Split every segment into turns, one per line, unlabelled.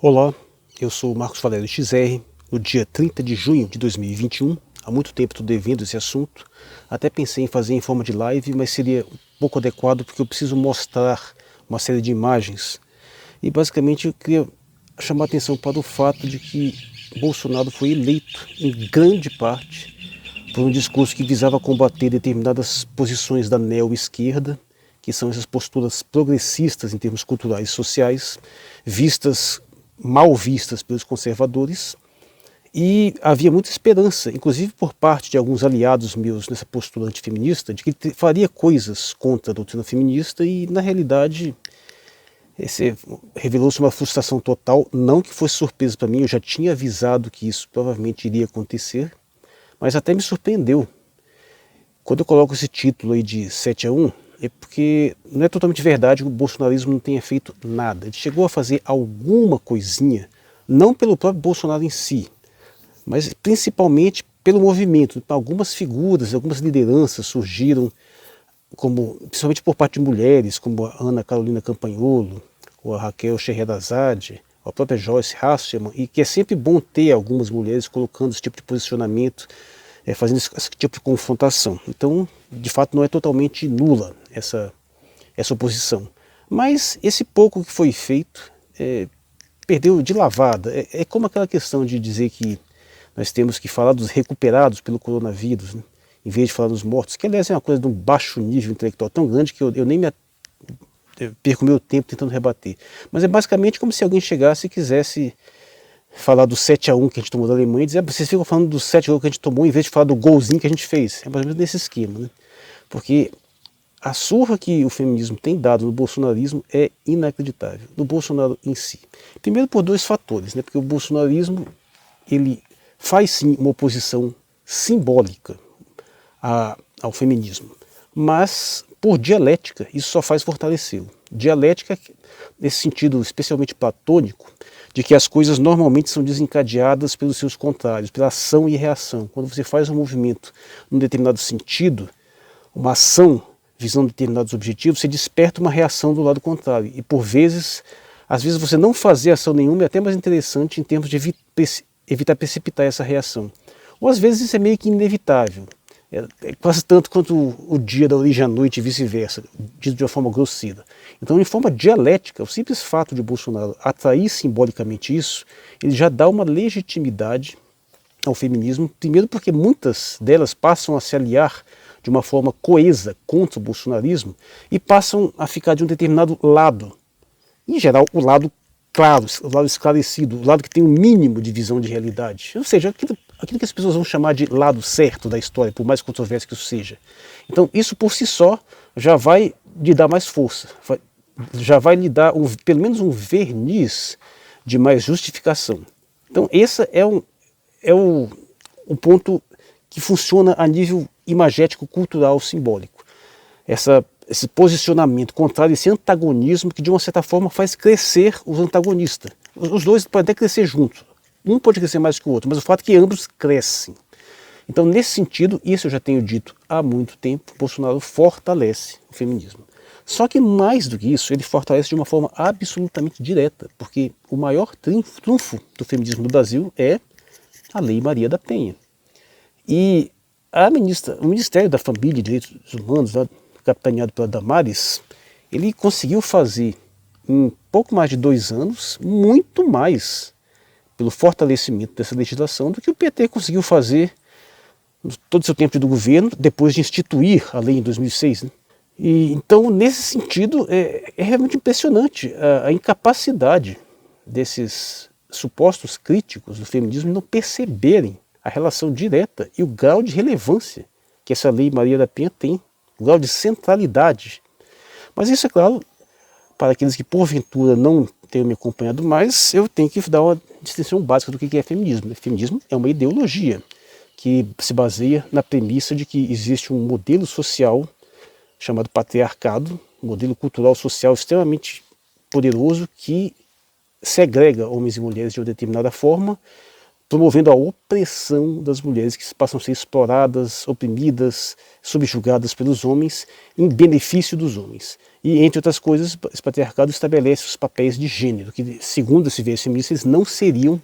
Olá, eu sou o Marcos Valério XR, no dia 30 de junho de 2021. Há muito tempo estou devendo esse assunto. Até pensei em fazer em forma de live, mas seria um pouco adequado porque eu preciso mostrar uma série de imagens. E basicamente eu queria chamar a atenção para o fato de que Bolsonaro foi eleito em grande parte por um discurso que visava combater determinadas posições da neo-esquerda, que são essas posturas progressistas em termos culturais e sociais, mal vistas pelos conservadores, e havia muita esperança, inclusive por parte de alguns aliados meus nessa postura antifeminista, de que ele faria coisas contra a doutrina feminista e, na realidade, revelou-se uma frustração total, não que fosse surpresa para mim, eu já tinha avisado que isso provavelmente iria acontecer, mas até me surpreendeu. Quando eu coloco esse título aí de 7-1, é porque não é totalmente verdade que o bolsonarismo não tenha feito nada. Ele chegou a fazer alguma coisinha, não pelo próprio Bolsonaro em si, mas principalmente pelo movimento. Algumas figuras, algumas lideranças surgiram, principalmente por parte de mulheres, como a Ana Carolina Campanholo, ou a Raquel Scheherazade, a própria Joyce Hasselman, e que é sempre bom ter algumas mulheres colocando esse tipo de posicionamento, fazendo esse tipo de confrontação. Então, de fato, não é totalmente nula essa oposição. Mas esse pouco que foi feito perdeu de lavada. É como aquela questão de dizer que nós temos que falar dos recuperados pelo coronavírus, né, em vez de falar dos mortos, que aliás é uma coisa de um baixo nível intelectual tão grande que eu nem eu perco meu tempo tentando rebater. Mas é basicamente como se alguém chegasse e quisesse falar do 7-1 que a gente tomou da Alemanha e dizer, vocês ficam falando do 7-1 que a gente tomou em vez de falar do golzinho que a gente fez. É mais ou menos nesse esquema, né? Porque a surra que o feminismo tem dado no bolsonarismo é inacreditável, no Bolsonaro em si. Primeiro por dois fatores, né? Porque o bolsonarismo, ele faz sim uma oposição simbólica ao feminismo, mas por dialética isso só faz fortalecê-lo. Dialética nesse sentido especialmente platônico, de que as coisas normalmente são desencadeadas pelos seus contrários, pela ação e reação. Quando você faz um movimento num determinado sentido, uma ação visando determinados objetivos, você desperta uma reação do lado contrário. E por vezes, às vezes você não fazer ação nenhuma é até mais interessante em termos de evitar precipitar essa reação. Ou às vezes isso é meio que inevitável. É quase tanto quanto o dia da origem à noite e vice-versa, dito de uma forma grosseira. Então, de forma dialética, o simples fato de Bolsonaro atrair simbolicamente isso, ele já dá uma legitimidade ao feminismo, primeiro porque muitas delas passam a se aliar de uma forma coesa contra o bolsonarismo e passam a ficar de um determinado lado. Em geral, o lado claro, o lado esclarecido, o lado que tem um mínimo de visão de realidade. Ou seja, aquilo que as pessoas vão chamar de lado certo da história, por mais controverso que isso seja. Então, isso por si só já vai lhe dar mais força, já vai lhe dar pelo menos um verniz de mais justificação. Então, esse é um ponto que funciona a nível imagético, cultural, simbólico. Esse posicionamento contrário, esse antagonismo que de uma certa forma faz crescer os antagonistas. Os dois podem até crescer juntos. Um pode crescer mais que o outro, mas o fato é que ambos crescem. Então, nesse sentido, isso eu já tenho dito há muito tempo, Bolsonaro fortalece o feminismo. Só que mais do que isso, ele fortalece de uma forma absolutamente direta, porque o maior trunfo do feminismo no Brasil é a Lei Maria da Penha. E o Ministério da Família e Direitos Humanos, capitaneado pela Damares, ele conseguiu fazer, em pouco mais de 2 anos, muito mais pelo fortalecimento dessa legislação do que o PT conseguiu fazer todo o seu tempo do governo, depois de instituir a lei em 2006. Né? Então, nesse sentido, é realmente impressionante a incapacidade desses supostos críticos do feminismo não perceberem a relação direta e o grau de relevância que essa Lei Maria da Penha tem, o grau de centralidade. Mas isso, é claro, para aqueles que porventura não tenham me acompanhado mais, eu tenho que dar uma distinção básica do que é feminismo. Feminismo é uma ideologia que se baseia na premissa de que existe um modelo social chamado patriarcado, um modelo cultural social extremamente poderoso que segrega homens e mulheres de uma determinada forma, promovendo a opressão das mulheres que passam a ser exploradas, oprimidas, subjugadas pelos homens em benefício dos homens. E, entre outras coisas, esse patriarcado estabelece os papéis de gênero, que, segundo esse viés feminista, eles não seriam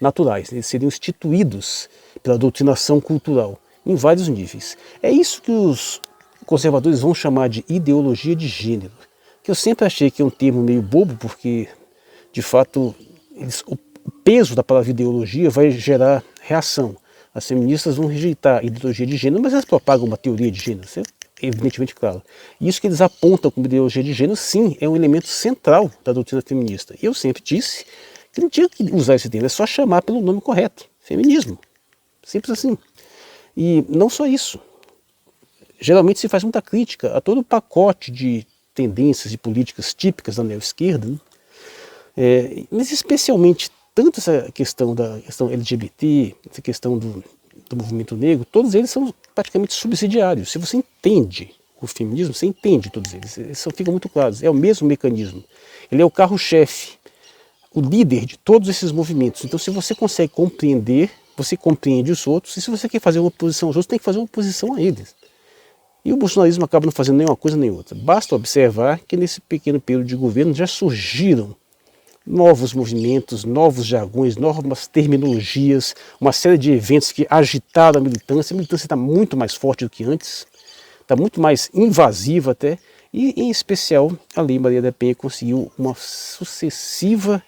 naturais, eles seriam instituídos pela doutrinação cultural, em vários níveis. É isso que os conservadores vão chamar de ideologia de gênero, que eu sempre achei que é um termo meio bobo, porque, de fato, o peso da palavra ideologia vai gerar reação. As feministas vão rejeitar a ideologia de gênero, mas elas propagam uma teoria de gênero, isso é evidentemente claro. E isso que eles apontam como ideologia de gênero, sim, é um elemento central da doutrina feminista. E eu sempre disse que não tinha que usar esse termo, é só chamar pelo nome correto, feminismo. Simples assim. E não só isso. Geralmente se faz muita crítica a todo o pacote de tendências e políticas típicas da neo-esquerda, né? Mas especialmente tanto essa questão da questão LGBT, essa questão do movimento negro, todos eles são praticamente subsidiários. Se você entende o feminismo, você entende todos eles ficam muito claros. É o mesmo mecanismo. Ele é o carro-chefe, o líder de todos esses movimentos. Então, se você consegue compreender, você compreende os outros, e se você quer fazer uma oposição aos outros, tem que fazer uma oposição a eles. E o bolsonarismo acaba não fazendo nenhuma coisa nem outra. Basta observar que nesse pequeno período de governo já surgiram novos movimentos, novos jargões, novas terminologias, uma série de eventos que agitaram a militância. A militância está muito mais forte do que antes, está muito mais invasiva até, e em especial a Lei Maria da Penha conseguiu uma sucessiva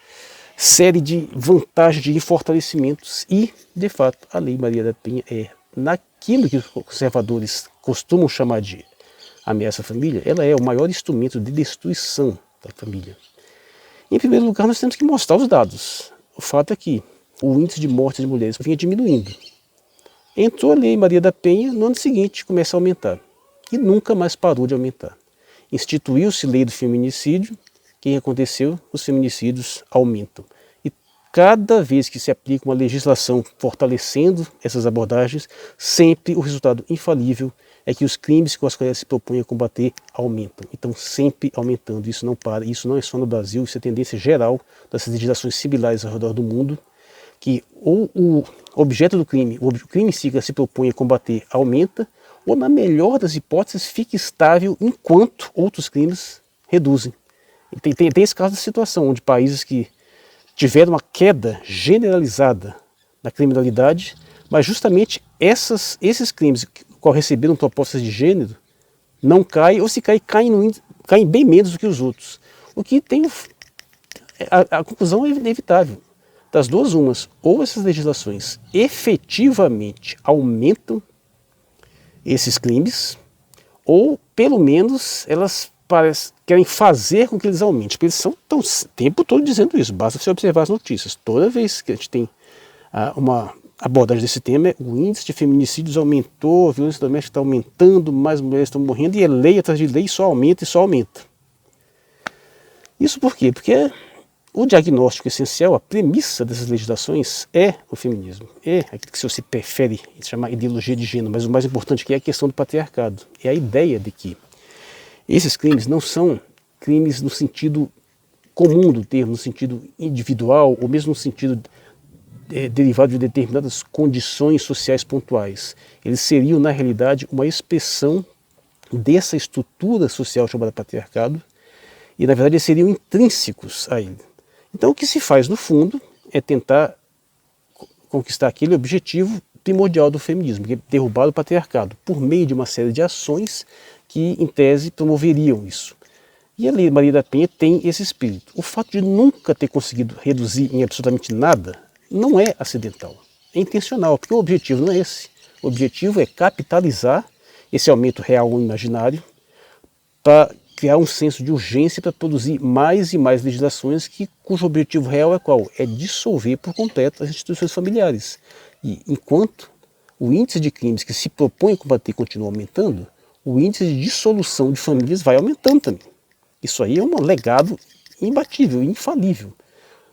série de vantagens, de fortalecimentos, e de fato a Lei Maria da Penha é, naquilo que os conservadores costumam chamar de ameaça à família, ela é o maior instrumento de destruição da família. Em primeiro lugar, nós temos que mostrar os dados. O fato é que o índice de mortes de mulheres vinha diminuindo. Entrou a Lei Maria da Penha, no ano seguinte começa a aumentar. E nunca mais parou de aumentar. Instituiu-se lei do feminicídio. O que aconteceu? Os feminicídios aumentam. E cada vez que se aplica uma legislação fortalecendo essas abordagens, sempre o resultado infalível é que os crimes que as mulheres se propõem a combater aumentam. Então, sempre aumentando. Isso não para. Isso não é só no Brasil, isso é tendência geral dessas legislações similares ao redor do mundo, que ou o objeto do crime, o crime em si que se propõe a combater aumenta, ou, na melhor das hipóteses, fica estável enquanto outros crimes reduzem. E tem esse caso de situação, onde países que tiveram uma queda generalizada na criminalidade, mas justamente esses crimes qual receberam propostas de gênero, não caem, ou se caem bem menos do que os outros. O que tem a conclusão é inevitável. Das duas umas, ou essas legislações efetivamente aumentam esses crimes, ou pelo menos elas querem fazer com que eles aumentem, porque eles estão o tempo todo dizendo isso, basta você observar as notícias. Toda vez que a gente tem uma abordagem desse tema, o índice de feminicídios aumentou, a violência doméstica está aumentando, mais mulheres estão morrendo, e é lei atrás de lei, só aumenta e só aumenta. Isso por quê? Porque o diagnóstico essencial, a premissa dessas legislações é o feminismo, é aquilo que você prefere chamar ideologia de gênero, mas o mais importante que é a questão do patriarcado, é a ideia de que esses crimes não são crimes no sentido comum do termo, no sentido individual, ou mesmo no sentido derivado de determinadas condições sociais pontuais. Eles seriam, na realidade, uma expressão dessa estrutura social chamada patriarcado, e, na verdade, eles seriam intrínsecos a ele. Então, o que se faz, no fundo, é tentar conquistar aquele objetivo primordial do feminismo, que é derrubar o patriarcado, por meio de uma série de ações que, em tese, promoveriam isso. E a Lei Maria da Penha tem esse espírito. O fato de nunca ter conseguido reduzir em absolutamente nada não é acidental, é intencional, porque o objetivo não é esse. O objetivo é capitalizar esse aumento real ou imaginário para criar um senso de urgência para produzir mais e mais legislações cujo objetivo real é qual? É dissolver por completo as instituições familiares. E enquanto o índice de crimes que se propõe a combater continua aumentando, o índice de dissolução de famílias vai aumentando também. Isso aí é um legado imbatível, infalível.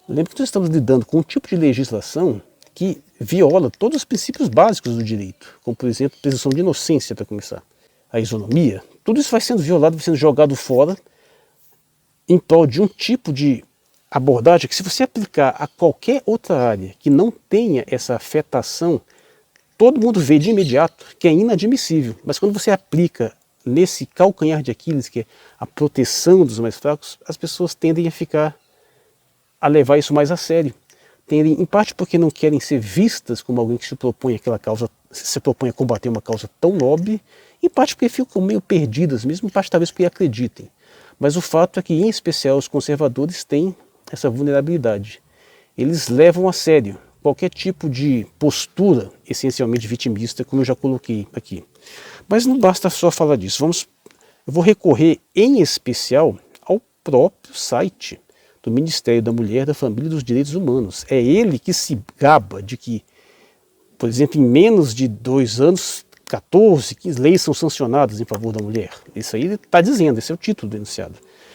Lembre que nós estamos lidando com um tipo de legislação que viola todos os princípios básicos do direito, como, por exemplo, a presunção de inocência, para começar, a isonomia. Tudo isso vai sendo violado, vai sendo jogado fora em prol de um tipo de abordagem é que se você aplicar a qualquer outra área que não tenha essa afetação, todo mundo vê de imediato que é inadmissível. Mas quando você aplica nesse calcanhar de Aquiles, que é a proteção dos mais fracos, as pessoas tendem a levar isso mais a sério. Tendem, em parte porque não querem ser vistas como alguém que se propõe aquela causa, se propõe a combater uma causa tão nobre, em parte porque ficam meio perdidas mesmo, em parte talvez porque acreditem. Mas o fato é que, em especial, os conservadores têm essa vulnerabilidade. Eles levam a sério qualquer tipo de postura essencialmente vitimista, como eu já coloquei aqui. Mas não basta só falar disso. Eu vou recorrer em especial ao próprio site do Ministério da Mulher, da Família e dos Direitos Humanos. É ele que se gaba de que, por exemplo, em menos de 2 anos, 14, 15 leis são sancionadas em favor da mulher. Isso aí ele está dizendo, esse é o título do enunciado.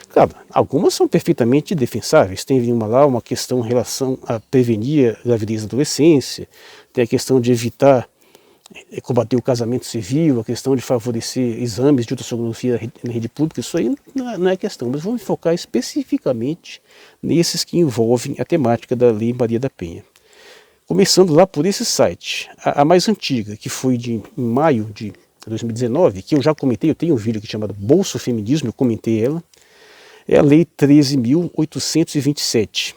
Claro, algumas são perfeitamente defensáveis. Tem uma questão em relação a prevenir a gravidez da adolescência, tem a questão de evitar combater o casamento civil, a questão de favorecer exames de ultrassonografia na rede pública. Isso aí não é questão, mas vamos focar especificamente nesses que envolvem a temática da Lei Maria da Penha. Começando lá por esse site, a mais antiga, que foi em maio de 2019, que eu já comentei, eu tenho um vídeo aqui chamado Bolso Feminismo, eu comentei ela, é a Lei 13.827,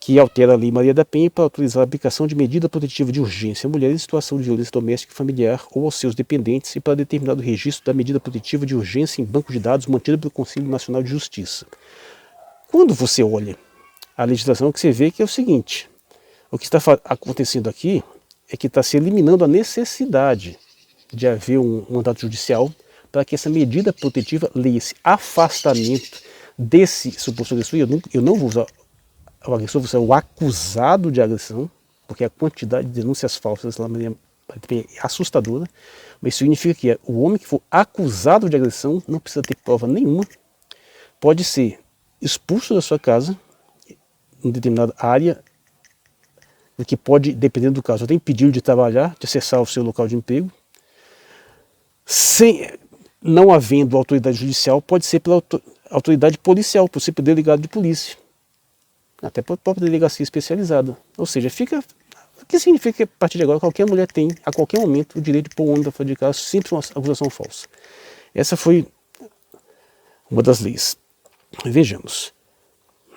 que altera a Lei Maria da Penha para autorizar a aplicação de medida protetiva de urgência a mulheres em situação de violência doméstica e familiar ou aos seus dependentes e para determinado registro da medida protetiva de urgência em banco de dados mantido pelo Conselho Nacional de Justiça. Quando você olha a legislação, o que você vê que é o seguinte: o que está acontecendo aqui é que está se eliminando a necessidade de haver um mandato judicial para que essa medida protetiva leia esse afastamento desse suposto agressor. Eu não vou usar o agressor, você é o acusado de agressão, porque a quantidade de denúncias falsas lá é assustadora, mas isso significa que o homem que for acusado de agressão não precisa ter prova nenhuma, pode ser expulso da sua casa, em determinada área, o que pode, dependendo do caso, até impedir de trabalhar, de acessar o seu local de emprego, não havendo autoridade judicial, pode ser pela autoridade policial, por ser pelo delegado de polícia, até pela própria delegacia especializada. Ou seja, o que significa que a partir de agora qualquer mulher tem, a qualquer momento, o direito de pôr o homem para fora de casa, sempre uma acusação falsa. Essa foi uma das leis. Vejamos.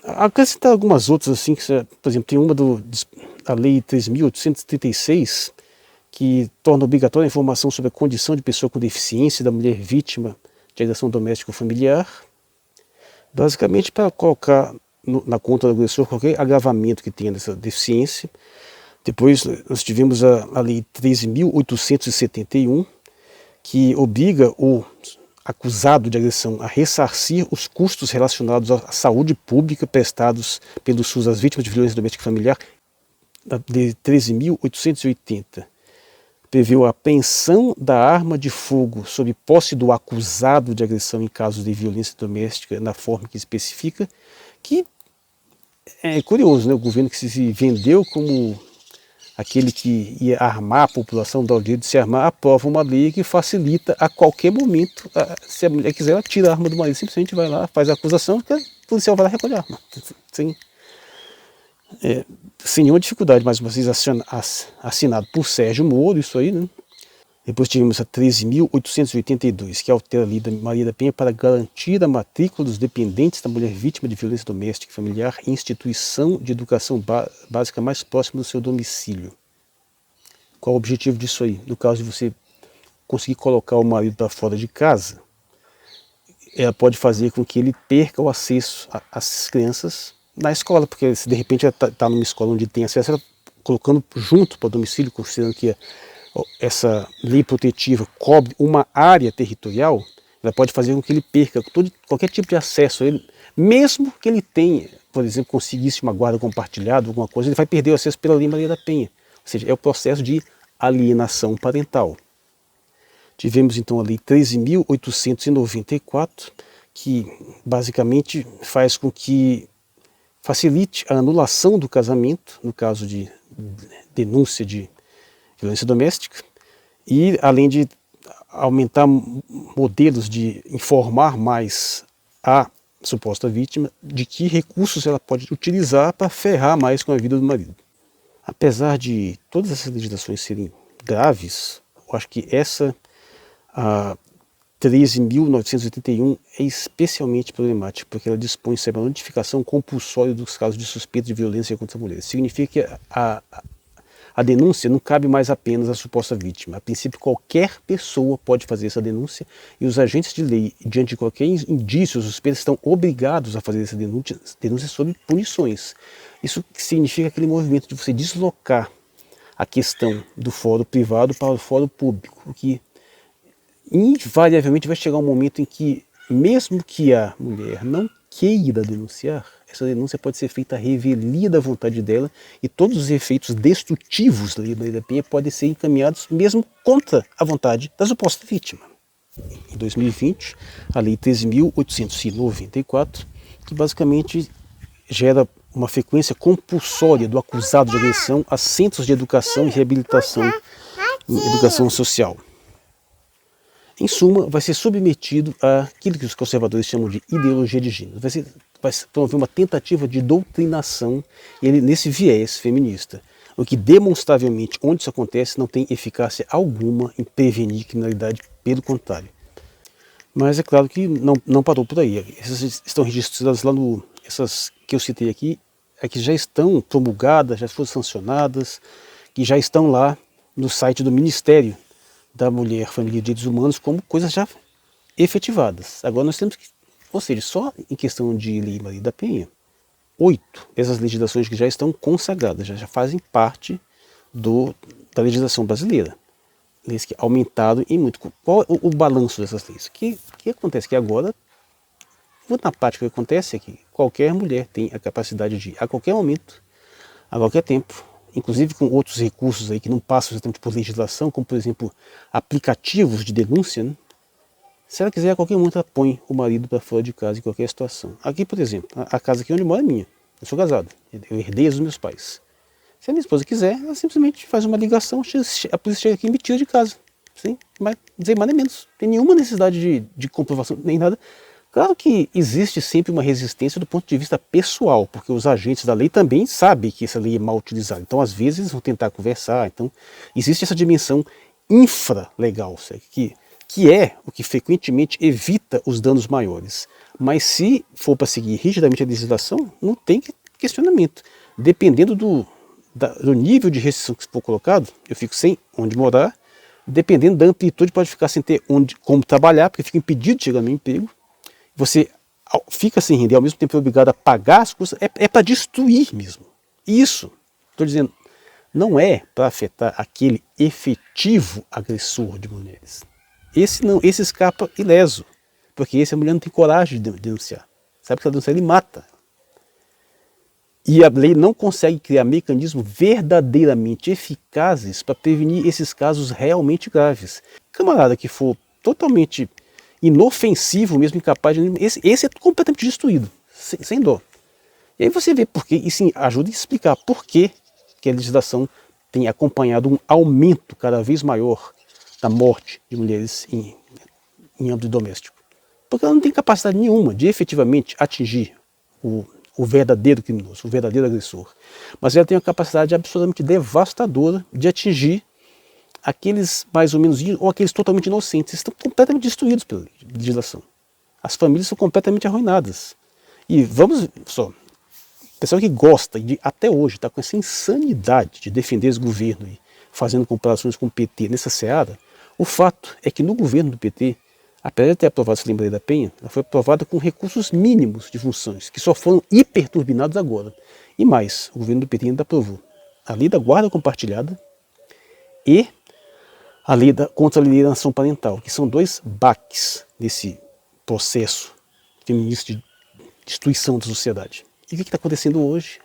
Acrescentar algumas outras, assim, por exemplo, tem uma da Lei 3.836, que torna obrigatória a informação sobre a condição de pessoa com deficiência da mulher vítima de agressão doméstica ou familiar, basicamente para colocar na conta do agressor qualquer agravamento que tenha dessa deficiência. Depois nós tivemos a Lei 13.871, que obriga o acusado de agressão a ressarcir os custos relacionados à saúde pública prestados pelo SUS às vítimas de violência doméstica e familiar. A Lei 13.880 preveu a apreensão da arma de fogo sob posse do acusado de agressão em casos de violência doméstica na forma que especifica, que é curioso, né? O governo que se vendeu como aquele que ia armar a população, dar o direito de se armar, aprova uma lei que facilita a qualquer momento, se a mulher quiser, ela tira a arma do marido, simplesmente vai lá, faz a acusação, que o policial vai lá recolher a arma. Sem nenhuma dificuldade, mais uma vez assinado por Sérgio Moro, isso aí, né? Depois tivemos a 13.882, que altera a Lei da Maria da Penha para garantir a matrícula dos dependentes da mulher vítima de violência doméstica e familiar em instituição de educação básica mais próxima do seu domicílio. Qual o objetivo disso aí? No caso de você conseguir colocar o marido para fora de casa, ela pode fazer com que ele perca o acesso às crianças na escola, porque se de repente ela está numa escola onde tem acesso, ela colocando junto para o domicílio, considerando que essa lei protetiva cobre uma área territorial, ela pode fazer com que ele perca qualquer tipo de acesso a ele, mesmo que ele tenha, por exemplo, conseguisse uma guarda compartilhada, alguma coisa, ele vai perder o acesso pela Lei Maria da Penha. Ou seja, é o processo de alienação parental. Tivemos então a Lei 13.894, que basicamente faz com que facilite a anulação do casamento, no caso de denúncia de violência doméstica, e além de aumentar modelos de informar mais a suposta vítima, de que recursos ela pode utilizar para ferrar mais com a vida do marido. Apesar de todas essas legislações serem graves, eu acho que essa, a 13.981, é especialmente problemática, porque ela dispõe sobre a notificação compulsória dos casos de suspeita de violência contra a mulher. Significa que a denúncia não cabe mais apenas à suposta vítima. A princípio, qualquer pessoa pode fazer essa denúncia e os agentes de lei, diante de qualquer indício ou suspeita, estão obrigados a fazer essa denúncia sob punições. Isso significa aquele movimento de você deslocar a questão do fórum privado para o fórum público, o que invariavelmente vai chegar um momento em que, mesmo que a mulher não queira denunciar, essa denúncia pode ser feita à revelia da vontade dela e todos os efeitos destrutivos da Lei da Penha podem ser encaminhados mesmo contra a vontade da suposta vítima. Em 2020, a Lei 13.894, que basicamente gera uma frequência compulsória do acusado de agressão a centros de educação e reabilitação em educação social. Em suma, vai ser submetido àquilo que os conservadores chamam de ideologia de gênero. Vai promover uma tentativa de doutrinação nesse viés feminista, o que demonstravelmente, onde isso acontece, não tem eficácia alguma em prevenir criminalidade, pelo contrário. Mas é claro que não parou por aí. Essas estão registradas lá essas que eu citei aqui, que já estão promulgadas, já foram sancionadas, que já estão lá no site do Ministério da Mulher, Família e Direitos Humanos como coisas já efetivadas. Agora nós temos que, ou seja, só em questão de Lei Maria da Penha, 8 dessas legislações que já estão consagradas, já fazem parte da legislação brasileira. Leis que aumentaram em muito. Qual é o balanço dessas leis? O que acontece? Que agora, na prática, o que acontece é que qualquer mulher tem a capacidade de, a qualquer momento, a qualquer tempo, inclusive com outros recursos aí que não passam exatamente por legislação, como por exemplo aplicativos de denúncia, né? Se ela quiser, a qualquer momento ela põe o marido para fora de casa em qualquer situação. Aqui, por exemplo, a casa aqui onde eu moro é minha. Eu sou casado, eu herdei dos meus pais. Se a minha esposa quiser, ela simplesmente faz uma ligação, a polícia chega aqui e me tira de casa. Sim? Mas dizer mais nem menos. Não tem nenhuma necessidade de comprovação, nem nada. Claro que existe sempre uma resistência do ponto de vista pessoal, porque os agentes da lei também sabem que essa lei é mal utilizada. Então, às vezes, eles vão tentar conversar. Então, existe essa dimensão infralegal, que é o que frequentemente evita os danos maiores. Mas se for para seguir rigidamente a legislação, não tem questionamento. Dependendo do nível de restrição que for colocado, eu fico sem onde morar. Dependendo da amplitude, pode ficar sem ter como trabalhar, porque fica impedido de chegar no meu emprego. Você fica sem render, ao mesmo tempo é obrigado a pagar as custas, é para destruir mesmo. Isso, estou dizendo, não é para afetar aquele efetivo agressor de mulheres. Esse escapa ileso, porque a mulher não tem coragem de denunciar. Sabe que se ela denunciar, ele mata. E a lei não consegue criar mecanismos verdadeiramente eficazes para prevenir esses casos realmente graves. Camarada que for totalmente inofensivo, mesmo incapaz de... Esse é completamente destruído, sem dó. E aí você vê por quê, e sim, ajuda a explicar por que a legislação tem acompanhado um aumento cada vez maior da morte de mulheres em âmbito doméstico. Porque ela não tem capacidade nenhuma de efetivamente atingir o verdadeiro criminoso, o verdadeiro agressor. Mas ela tem uma capacidade absolutamente devastadora de atingir aqueles mais ou menos, ou aqueles totalmente inocentes, estão completamente destruídos pela legislação. As famílias são completamente arruinadas. E vamos só, o pessoal que gosta, até hoje, está com essa insanidade de defender esse governo, fazendo comparações com o PT nessa seara, o fato é que no governo do PT, apesar de ter aprovado essa Lei da Penha, ela foi aprovada com recursos mínimos de funções, que só foram hiperturbinados agora. E mais, o governo do PT ainda aprovou a Lei da Guarda Compartilhada e a lei contra a alienação parental, que são dois baques nesse processo feminista de destruição da sociedade. E o que está acontecendo hoje?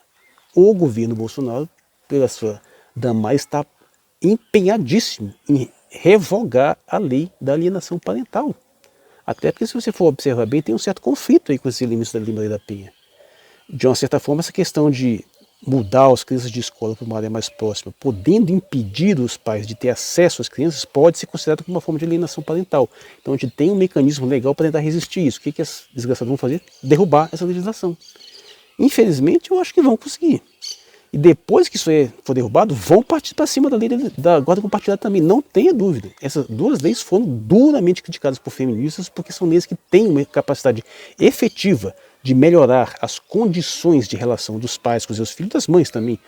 O governo Bolsonaro, pela sua Damares, está empenhadíssimo em revogar a lei da alienação parental. Até porque, se você for observar bem, tem um certo conflito aí com esses elementos da Lei da Penha. De uma certa forma, essa questão de mudar as crianças de escola para uma área mais próxima, podendo impedir os pais de ter acesso às crianças, pode ser considerado como uma forma de alienação parental. Então a gente tem um mecanismo legal para tentar resistir isso. O que as desgraçadas vão fazer? Derrubar essa legislação. Infelizmente, eu acho que vão conseguir. E depois que isso for derrubado, vão partir para cima da lei da guarda compartilhada também, não tenha dúvida. Essas duas leis foram duramente criticadas por feministas porque são leis que têm uma capacidade efetiva de melhorar as condições de relação dos pais com os seus filhos, das mães também.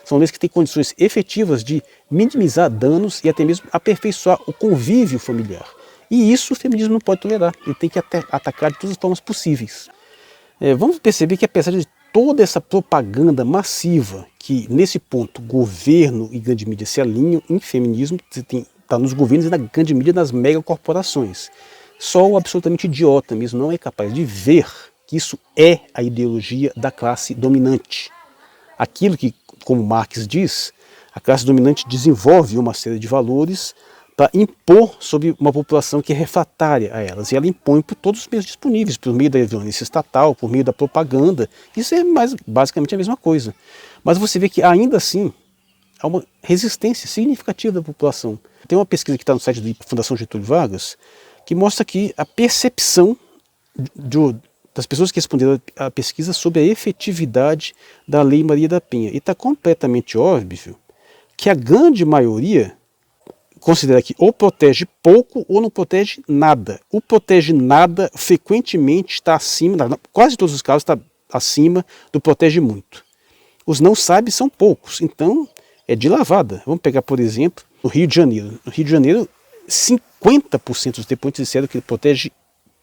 São leis que têm condições efetivas de minimizar danos e até mesmo aperfeiçoar o convívio familiar. E isso o feminismo não pode tolerar, ele tem que atacar de todas as formas possíveis. Vamos perceber que apesar de toda essa propaganda massiva que nesse ponto governo e grande mídia se alinham em feminismo, está nos governos e na grande mídia, nas megacorporações. Só o absolutamente idiota mesmo não é capaz de ver que isso é a ideologia da classe dominante. Aquilo que, como Marx diz, a classe dominante desenvolve uma série de valores para impor sobre uma população que é refratária a elas. E ela impõe por todos os meios disponíveis, por meio da violência estatal, por meio da propaganda. Isso é basicamente a mesma coisa. Mas você vê que ainda assim há uma resistência significativa da população. Tem uma pesquisa que está no site da Fundação Getúlio Vargas que mostra que a percepção das pessoas que responderam à pesquisa sobre a efetividade da Lei Maria da Penha. E está completamente óbvio que a grande maioria considera que ou protege pouco ou não protege nada. O protege nada frequentemente está acima, quase todos os casos está acima do protege muito. Os não sabe são poucos, então é de lavada. Vamos pegar, por exemplo, no Rio de Janeiro. No Rio de Janeiro, 50% dos depoentes disseram que ele protege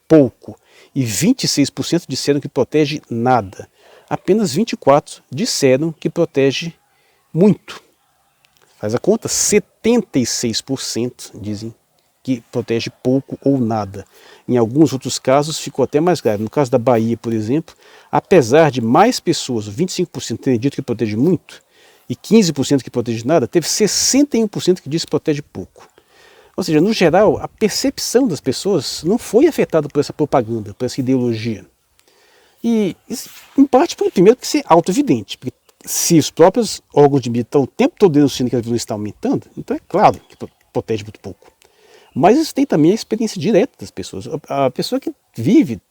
pouco e 26% disseram que protege nada. Apenas 24% disseram que protege muito. Faz a conta, 76% dizem que protege pouco ou nada. Em alguns outros casos ficou até mais grave. No caso da Bahia, por exemplo, apesar de mais pessoas, 25% terem dito que protege muito e 15% que protege nada, teve 61% que disse que protege pouco. Ou seja, no geral, a percepção das pessoas não foi afetada por essa propaganda, por essa ideologia. E, em parte, primeiro, porque isso é auto-evidente. Porque se os próprios órgãos de mídia estão o tempo todo denunciando que a violência está aumentando, então é claro que protege muito pouco. Mas isso tem também a experiência direta das pessoas. A pessoa que vive,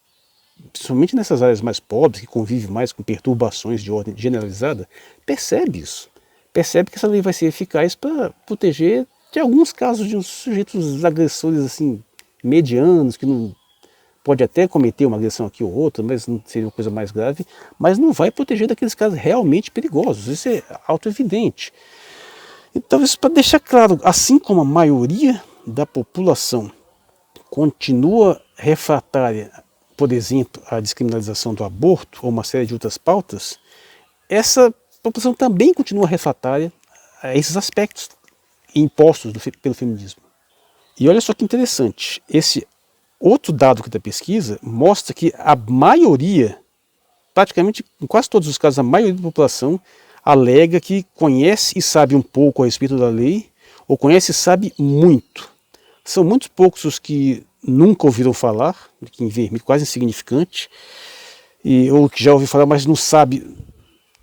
principalmente nessas áreas mais pobres, que convive mais com perturbações de ordem generalizada, percebe isso. Percebe que essa lei vai ser eficaz para proteger de alguns casos de uns sujeitos agressores assim, medianos, que não pode até cometer uma agressão aqui ou outra, mas não seria uma coisa mais grave, mas não vai proteger daqueles casos realmente perigosos. Isso é auto-evidente. Então, isso para deixar claro, assim como a maioria da população continua refratária, por exemplo, à descriminalização do aborto ou uma série de outras pautas, essa população também continua refratária a esses aspectos impostos pelo feminismo. E olha só que interessante, esse outro dado da pesquisa mostra que a maioria, praticamente em quase todos os casos, a maioria da população alega que conhece e sabe um pouco a respeito da lei, ou conhece e sabe muito. São muito poucos os que nunca ouviram falar, que em vermelho, quase insignificante, ou que já ouviu falar, mas não sabe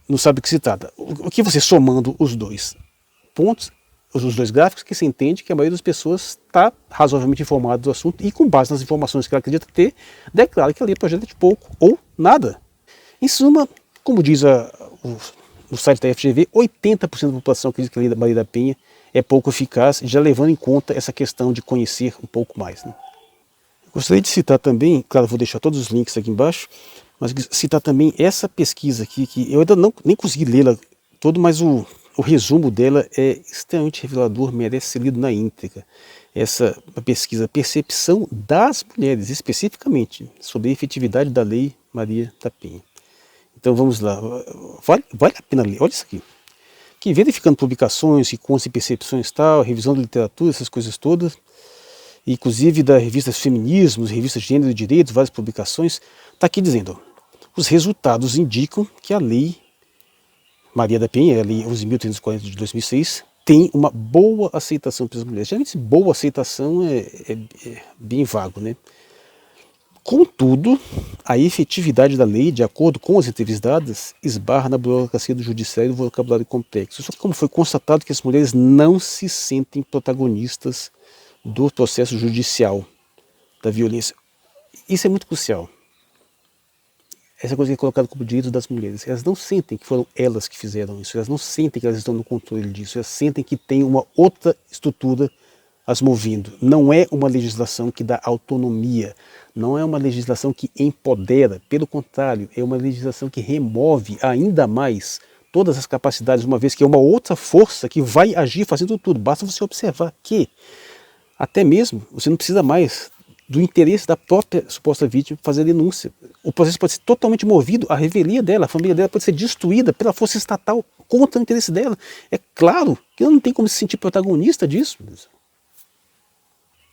o que se trata. O que você somando os dois pontos, os dois gráficos, que você entende que a maioria das pessoas está razoavelmente informada do assunto e, com base nas informações que ela acredita ter, declara que a lei projeta de pouco ou nada. Em suma, como diz no site da FGV, 80% da população acredita que a lei da Maria da Penha é pouco eficaz, já levando em conta essa questão de conhecer um pouco mais. Né? Gostaria de citar também, claro, vou deixar todos os links aqui embaixo, mas citar também essa pesquisa aqui, que eu ainda nem consegui lê-la todo, mas o resumo dela é extremamente revelador, merece ser lido na íntegra. Essa pesquisa, Percepção das Mulheres, especificamente, sobre a efetividade da Lei Maria da Penha. Então vamos lá, vale a pena ler, olha isso aqui. Que verificando publicações, que constam percepções tal, revisão da literatura, essas coisas todas, inclusive da revista Feminismos, revista Gênero e Direitos, várias publicações, está aqui dizendo, os resultados indicam que a Lei Maria da Penha, a Lei 11.340 de 2006, tem uma boa aceitação pelas mulheres. Geralmente, boa aceitação é bem vago, né? Contudo, a efetividade da lei, de acordo com as entrevistadas, esbarra na burocracia do judiciário e do vocabulário complexo. Só que como foi constatado que as mulheres não se sentem protagonistas do processo judicial da violência. Isso é muito crucial. Essa coisa que é colocada como direito das mulheres. Elas não sentem que foram elas que fizeram isso, elas não sentem que elas estão no controle disso, elas sentem que tem uma outra estrutura as movendo. Não é uma legislação que dá autonomia, não é uma legislação que empodera, pelo contrário, é uma legislação que remove ainda mais todas as capacidades, uma vez que é uma outra força que vai agir fazendo tudo. Basta você observar que até mesmo você não precisa mais do interesse da própria suposta vítima fazer a denúncia. O processo pode ser totalmente movido à revelia dela, a família dela pode ser destruída pela força estatal contra o interesse dela. É claro que ela não tem como se sentir protagonista disso.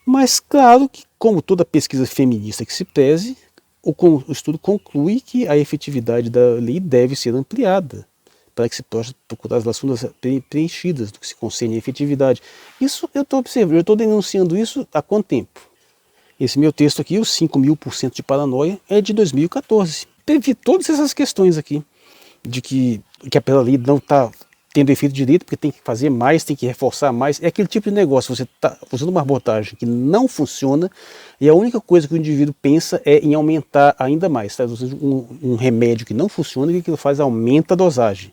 Mas claro que, como toda pesquisa feminista que se preze, o estudo conclui que a efetividade da lei deve ser ampliada para que se possa procurar as lacunas preenchidas do que se concerne à efetividade. Isso eu estou observando, eu estou denunciando isso há quanto tempo? Esse meu texto aqui, os 5.000% de paranoia, é de 2014. Teve todas essas questões aqui, de que a lei não está tendo efeito direito, porque tem que fazer mais, tem que reforçar mais. É aquele tipo de negócio, você está usando uma abordagem que não funciona e a única coisa que o indivíduo pensa é em aumentar ainda mais. Está usando um remédio que não funciona e o que ele faz aumenta a dosagem.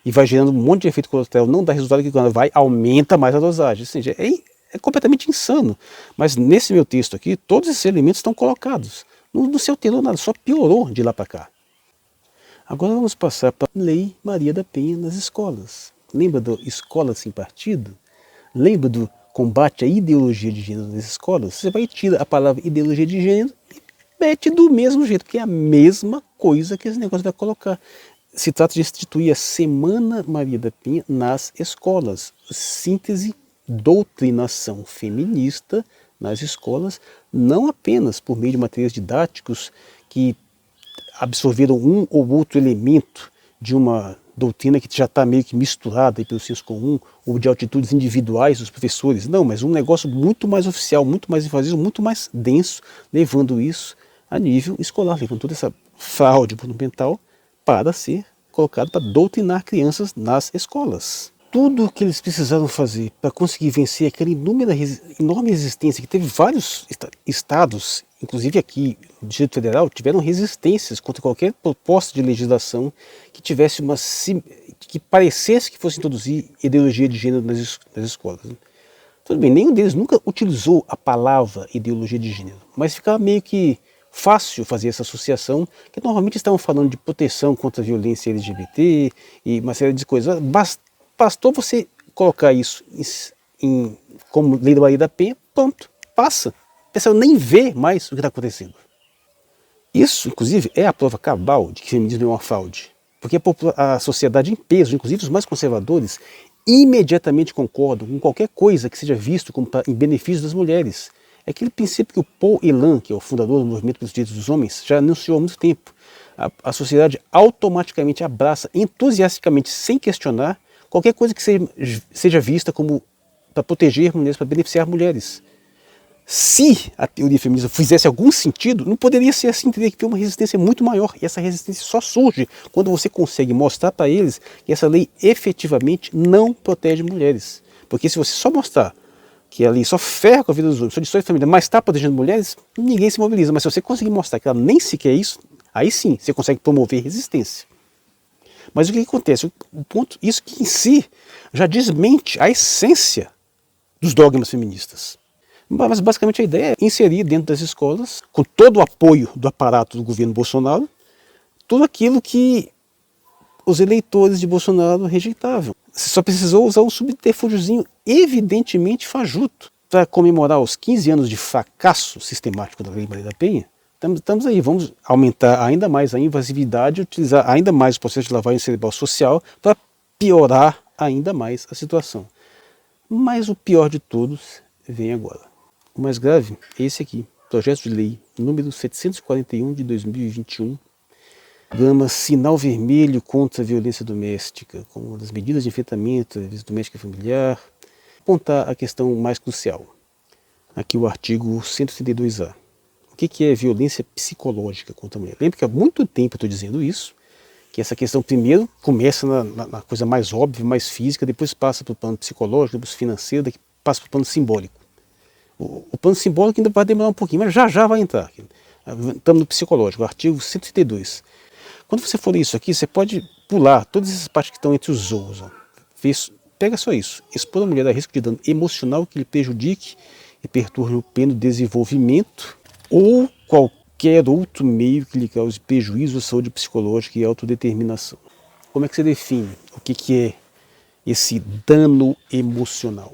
E vai gerando um monte de efeito colateral, não dá resultado, que quando vai, aumenta mais a dosagem. Ou seja, é completamente insano. Mas nesse meu texto aqui, todos esses elementos estão colocados. Não se alterou nada, só piorou de lá para cá. Agora vamos passar para a Lei Maria da Penha nas escolas. Lembra do Escola Sem Partido? Lembra do combate à ideologia de gênero nas escolas? Você vai tirar a palavra ideologia de gênero e mete do mesmo jeito, porque é a mesma coisa que esse negócio vai colocar. Se trata de instituir a Semana Maria da Penha nas escolas. Síntese, doutrinação feminista nas escolas, não apenas por meio de materiais didáticos que absorveram um ou outro elemento de uma doutrina que já está meio que misturada pelo senso comum, ou de atitudes individuais dos professores. Não, mas um negócio muito mais oficial, muito mais invasivo, muito mais denso, levando isso a nível escolar, levando toda essa fraude monumental para ser colocado para doutrinar crianças nas escolas. Tudo o que eles precisaram fazer para conseguir vencer aquela enorme resistência que teve vários estados, inclusive aqui no Distrito Federal, tiveram resistências contra qualquer proposta de legislação que tivesse que parecesse que fosse introduzir ideologia de gênero nas escolas. Tudo bem, nenhum deles nunca utilizou a palavra ideologia de gênero, mas ficava meio que fácil fazer essa associação, que normalmente estavam falando de proteção contra a violência LGBT e uma série de coisas. Bastou você colocar isso como Lei da Maria da Penha, pronto, passa. O pessoal nem vê mais o que está acontecendo. Isso, inclusive, é a prova cabal de que feminismo é uma fraude. Porque a sociedade em peso, inclusive os mais conservadores, imediatamente concordam com qualquer coisa que seja visto como em benefício das mulheres. É aquele princípio que o Paul Elan, que é o fundador do Movimento pelos Direitos dos Homens, já anunciou há muito tempo. A sociedade automaticamente abraça entusiasticamente, sem questionar, qualquer coisa que seja vista como para proteger mulheres, para beneficiar mulheres. Se a teoria feminista fizesse algum sentido, não poderia ser assim, teria que ter uma resistência muito maior. E essa resistência só surge quando você consegue mostrar para eles que essa lei efetivamente não protege mulheres. Porque se você só mostrar que a lei só ferra com a vida dos homens, só destrói a família, mas está protegendo mulheres, ninguém se mobiliza. Mas se você conseguir mostrar que ela nem sequer é isso, aí sim você consegue promover resistência. Mas o que acontece? Isso que em si já desmente a essência dos dogmas feministas. Mas basicamente a ideia é inserir dentro das escolas, com todo o apoio do aparato do governo Bolsonaro, tudo aquilo que os eleitores de Bolsonaro rejeitavam. Você só precisou usar um subterfúgiozinho evidentemente fajuto para comemorar os 15 anos de fracasso sistemático da Lei Maria da Penha. Estamos aí, vamos aumentar ainda mais a invasividade, utilizar ainda mais o processo de lavagem cerebral social para piorar ainda mais a situação. Mas o pior de todos vem agora. O mais grave é esse aqui, projeto de lei número 741 de 2021, programa Sinal Vermelho contra a Violência Doméstica, como uma das medidas de enfrentamento à violência doméstica e familiar, apontar a questão mais crucial. Aqui o artigo 132A. O que é violência psicológica contra a mulher. Lembra que há muito tempo eu estou dizendo isso, que essa questão primeiro começa na coisa mais óbvia, mais física, depois passa para o plano psicológico, depois financeiro, depois passa para o plano simbólico. O plano simbólico ainda vai demorar um pouquinho, mas já vai entrar. Estamos no psicológico, artigo 132. Quando você for ler isso aqui, você pode pular todas essas partes que estão entre os zoos. Ó. Pega só isso. Expor a mulher a risco de dano emocional que lhe prejudique e perturbe o pleno desenvolvimento ou qualquer outro meio que lhe cause prejuízo à saúde psicológica e autodeterminação. Como é que você define o que é esse dano emocional?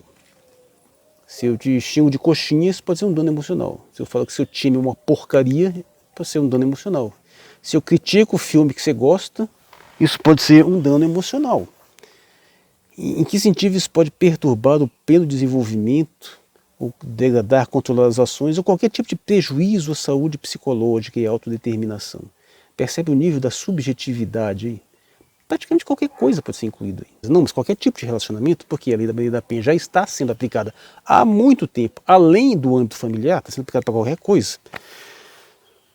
Se eu te xingo de coxinha, isso pode ser um dano emocional. Se eu falo que seu time é uma porcaria, pode ser um dano emocional. Se eu critico o filme que você gosta, isso pode ser um dano emocional. Em que sentido isso pode perturbar o pleno desenvolvimento, ou degradar, controlar as ações, ou qualquer tipo de prejuízo à saúde psicológica e autodeterminação? Percebe o nível da subjetividade aí? Praticamente qualquer coisa pode ser incluída aí. Não, mas qualquer tipo de relacionamento, porque a lei da Maria da Penha já está sendo aplicada há muito tempo, além do âmbito familiar, está sendo aplicada para qualquer coisa.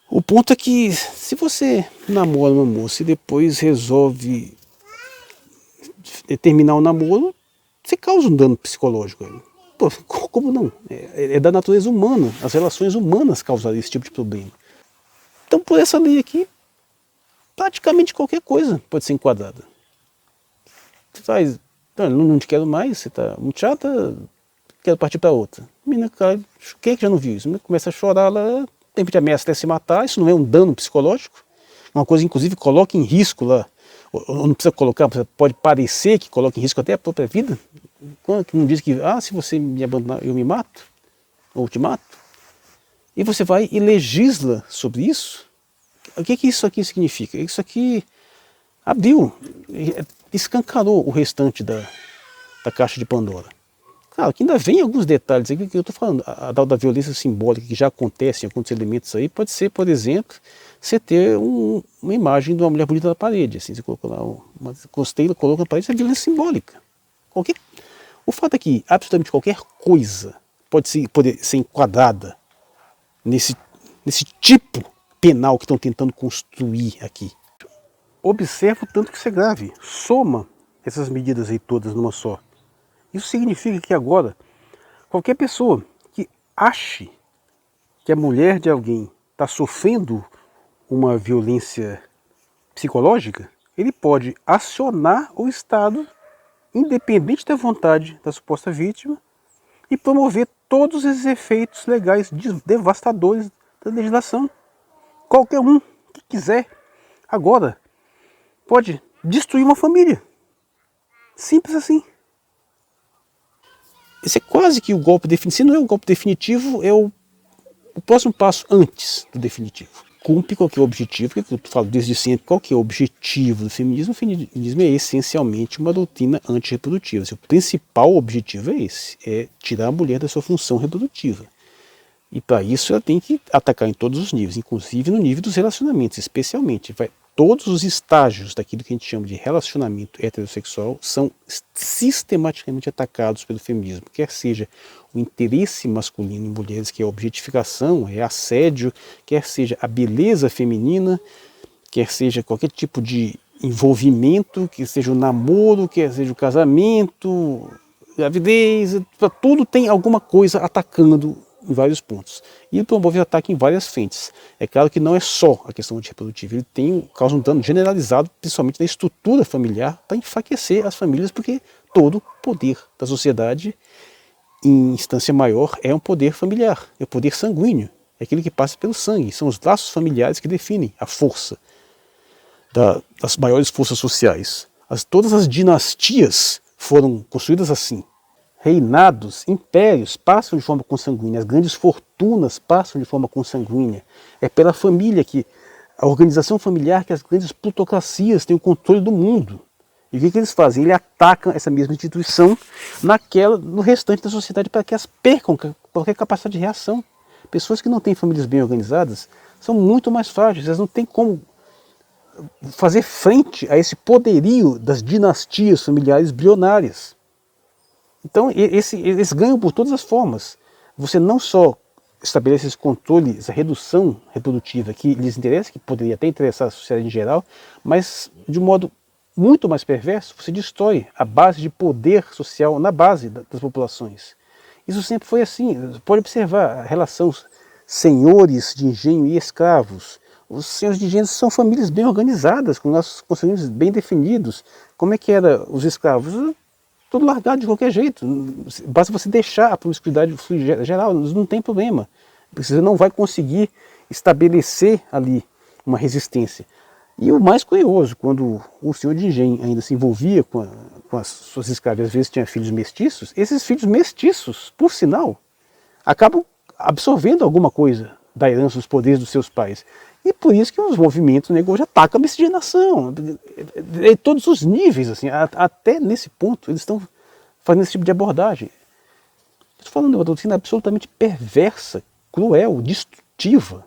O ponto é que se você namora uma moça e depois resolve terminar o namoro, você causa um dano psicológico. Pô, como não? É da natureza humana. As relações humanas causam esse tipo de problema. Então, por essa lei aqui, praticamente qualquer coisa pode ser enquadrada. Você faz, não te quero mais, você está muito chata, quero partir para outra. A menina, cara, quem é que já não viu isso? A menina começa a chorar, ela tem de ameaça até se matar, isso não é um dano psicológico? Uma coisa, inclusive, coloca em risco lá, ou não precisa colocar, pode parecer que coloca em risco até a própria vida. Quando não diz que, se você me abandonar, eu me mato, ou te mato. E você vai e legisla sobre isso. O que isso aqui significa? Isso aqui abriu, escancarou o restante da caixa de Pandora. Claro que ainda vem alguns detalhes aqui que eu estou falando. A da violência simbólica que já acontece em alguns elementos aí, pode ser, por exemplo, você ter uma imagem de uma mulher bonita na parede. Assim, você colocou lá uma costeira, coloca na parede, isso é violência simbólica. O fato é que absolutamente qualquer coisa pode ser enquadrada nesse tipo penal que estão tentando construir aqui. Observa o tanto que isso é grave. Soma essas medidas aí todas numa só. Isso significa que agora, qualquer pessoa que ache que a mulher de alguém está sofrendo uma violência psicológica, ele pode acionar o Estado, independente da vontade da suposta vítima, e promover todos esses efeitos legais devastadores da legislação. Qualquer um que quiser, agora, pode destruir uma família. Simples assim. Esse é quase que o golpe definitivo. Se não é o golpe definitivo, é o próximo passo antes do definitivo. Cumpre qualquer objetivo, que eu falo desde sempre, qual que é o objetivo do feminismo? O feminismo é essencialmente uma doutrina antirreprodutiva. O principal objetivo é esse, é tirar a mulher da sua função reprodutiva. E para isso ela tem que atacar em todos os níveis, inclusive no nível dos relacionamentos, especialmente. Todos os estágios daquilo que a gente chama de relacionamento heterossexual são sistematicamente atacados pelo feminismo, quer seja o interesse masculino em mulheres, que é a objetificação, é assédio, quer seja a beleza feminina, quer seja qualquer tipo de envolvimento, quer seja o namoro, quer seja o casamento, gravidez, tudo tem alguma coisa atacando em vários pontos. E ele promove ataque em várias frentes. É claro que não é só a questão antirreprodutiva, ele causa um dano generalizado, principalmente na estrutura familiar, para enfraquecer as famílias, porque todo poder da sociedade, em instância maior, é um poder familiar, é o poder sanguíneo, é aquele que passa pelo sangue, são os laços familiares que definem a força das maiores forças sociais. Todas as dinastias foram construídas assim. Reinados, impérios passam de forma consanguínea, as grandes fortunas passam de forma consanguínea. É pela família que, a organização familiar, que as grandes plutocracias têm o controle do mundo. E o que eles fazem? Eles atacam essa mesma instituição no restante da sociedade para que elas percam qualquer capacidade de reação. Pessoas que não têm famílias bem organizadas são muito mais frágeis, elas não têm como fazer frente a esse poderio das dinastias familiares bilionárias. Então eles ganham por todas as formas. Você não só estabelece esse controle, essa redução reprodutiva que lhes interessa, que poderia até interessar a sociedade em geral, mas de um modo muito mais perverso, você destrói a base de poder social na base das populações. Isso sempre foi assim. Pode observar a relação senhores de engenho e escravos. Os senhores de engenho são famílias bem organizadas, com nossos conselheiros bem definidos. Como é que eram os escravos? Tudo largado de qualquer jeito. Basta você deixar a promiscuidade fluir geral, não tem problema. Você não vai conseguir estabelecer ali uma resistência. E o mais curioso, quando o senhor de engenho ainda se envolvia com as suas escravas, às vezes tinha filhos mestiços, esses filhos mestiços, por sinal, acabam absorvendo alguma coisa da herança, dos poderes dos seus pais. E por isso que os movimentos negros já atacam a miscigenação, em todos os níveis, assim, até nesse ponto, eles estão fazendo esse tipo de abordagem. Estou falando de uma doutrina absolutamente perversa, cruel, destrutiva.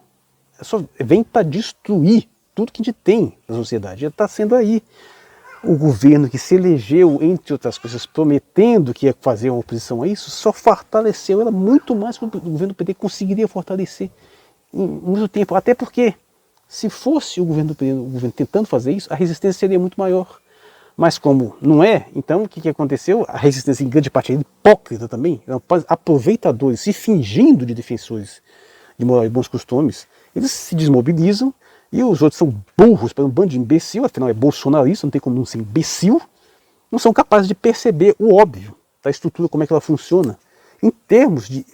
Só vem para destruir tudo que a gente tem na sociedade. Já está sendo aí. O governo que se elegeu, entre outras coisas, prometendo que ia fazer uma oposição a isso, só fortaleceu ela muito mais que o governo do PT conseguiria fortalecer em muito tempo. Até porque, se fosse o governo do PT, o governo tentando fazer isso, a resistência seria muito maior. Mas como não é, então o que aconteceu? A resistência em grande parte é hipócrita também, aproveitadores, se fingindo de defensores de moral e bons costumes, eles se desmobilizam e os outros são burros, para um bando de imbecil, afinal é bolsonarista, não tem como não ser imbecil, não são capazes de perceber o óbvio da estrutura, como é que ela funciona. Em termos de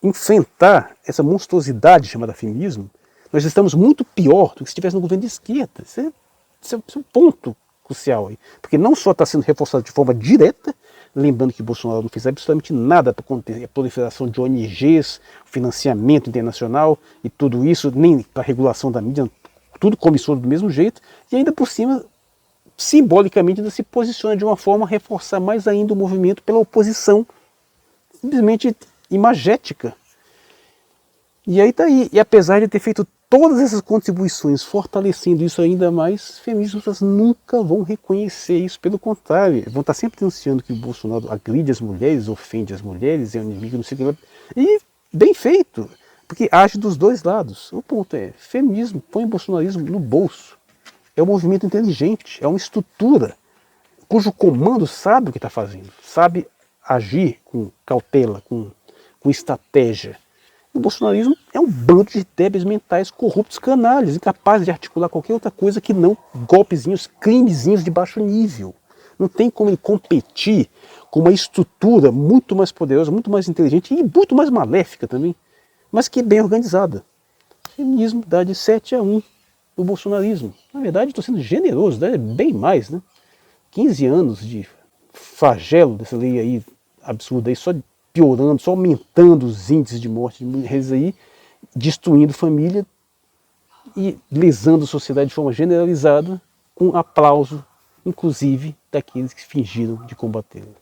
enfrentar essa monstruosidade chamada feminismo, nós estamos muito pior do que se estivesse no governo de esquerda. Esse é um ponto crucial aí, porque não só está sendo reforçado de forma direta, lembrando que Bolsonaro não fez absolutamente nada para conter a proliferação de ONGs, financiamento internacional e tudo isso, nem para a regulação da mídia, tudo comissão do mesmo jeito, e ainda por cima, simbolicamente, ainda se posiciona de uma forma a reforçar mais ainda o movimento pela oposição, simplesmente imagética. E aí está aí, e apesar de ter feito todas essas contribuições, fortalecendo isso ainda mais, feministas nunca vão reconhecer isso, pelo contrário, vão estar sempre denunciando que o Bolsonaro agride as mulheres, ofende as mulheres, é um inimigo, não sei o que, e bem feito, porque age dos dois lados. O ponto é, feminismo põe o bolsonarismo no bolso, é um movimento inteligente, é uma estrutura cujo comando sabe o que está fazendo, sabe agir com cautela, com estratégia. O bolsonarismo é um bando de débeis mentais, corruptos, canalhas, incapazes de articular qualquer outra coisa que não golpezinhos, crimezinhos de baixo nível. Não tem como ele competir com uma estrutura muito mais poderosa, muito mais inteligente e muito mais maléfica também, mas que é bem organizada. O feminismo dá de 7-1 no bolsonarismo. Na verdade, estou sendo generoso, dá bem mais, né? 15 anos de flagelo dessa lei aí absurda aí, só piorando, só aumentando os índices de morte de mulheres aí, destruindo família e lesando a sociedade de forma generalizada, com aplauso, inclusive, daqueles que fingiram de combatê-lo.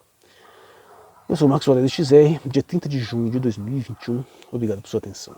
Eu sou Marcos Aurélio XR, dia 30 de junho de 2021. Obrigado por sua atenção.